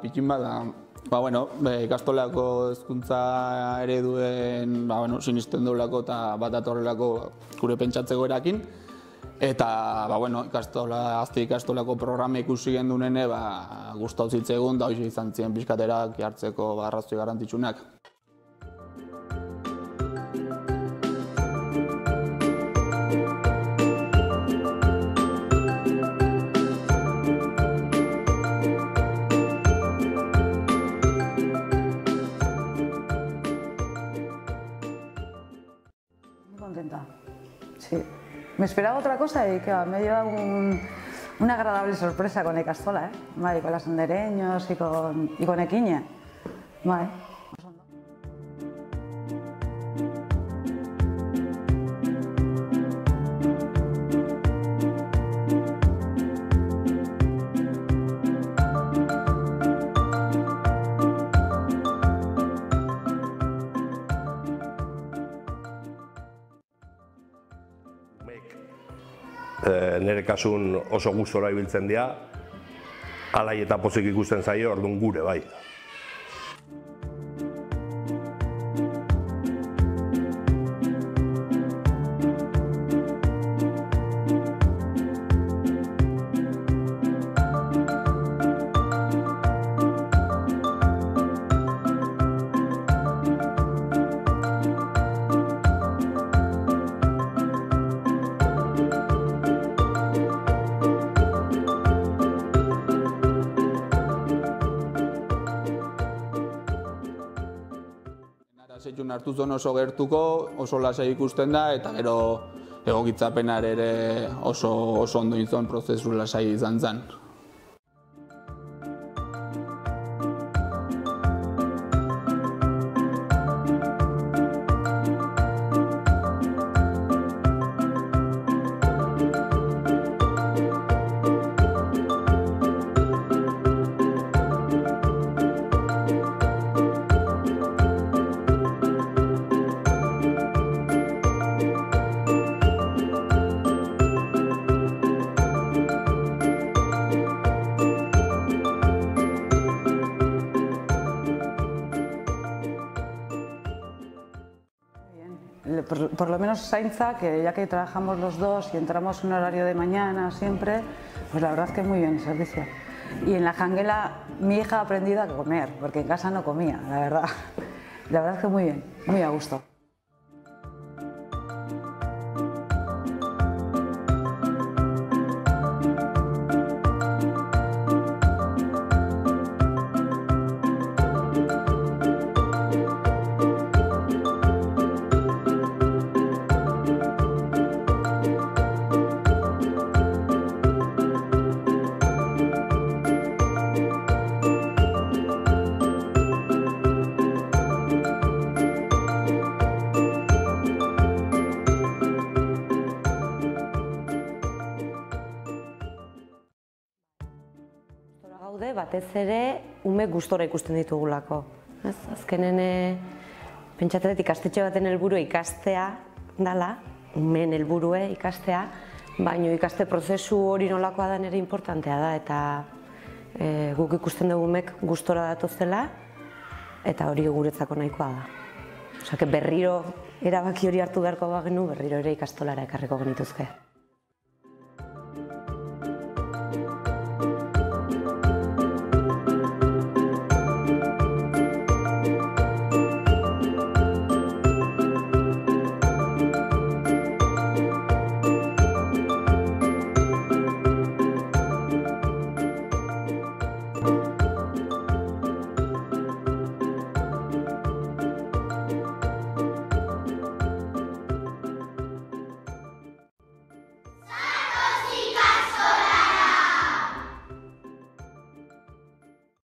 pikin bat, ikastolako hezkuntza ereduen sinisten duelako eta bat atorrelako gure pentsatzeko erakin. Eta, azte ikastolako programa ikusi gendunene, gustatu zitzegun, da hoxe izan ziren pixkaterak jartzeko arrazoi garrantzitsunak. Muy contenta, sí. Me esperaba otra cosa y que me ha llevado una agradable sorpresa con Ikastola, con los andereños y con Ekiña. Nire kasun oso gustora ibiltzen dira, alai eta pozik ikusten zaio, orduan gure bai. Setxun hartu zuen oso gertuko, oso lasai ikusten da, eta gero egokitzapenar ere oso ondo izan prozesu lasai izan zen. Por lo menos Zaintza, que ya que trabajamos los dos y entramos en un horario de mañana siempre, pues la verdad es que muy bien el servicio. Y en la janguela mi hija ha aprendido a comer, porque en casa no comía, la verdad. La verdad es que muy bien, muy a gusto. Gaude, batez ere, umek gustora ikusten ditugulako. Azkenen, pentsatzen ikastetxe baten helburua ikastea dela, umeen helburue ikastea, baina ikaste prozesu hori nolakoa da ere importantea da, eta guk ikusten dugu umek gustora datozela, eta hori guretzako nahikoa da. Osea, berriro erabaki hori hartu beharko bagenu, berriro ere ikastolara ekarriko genituzke.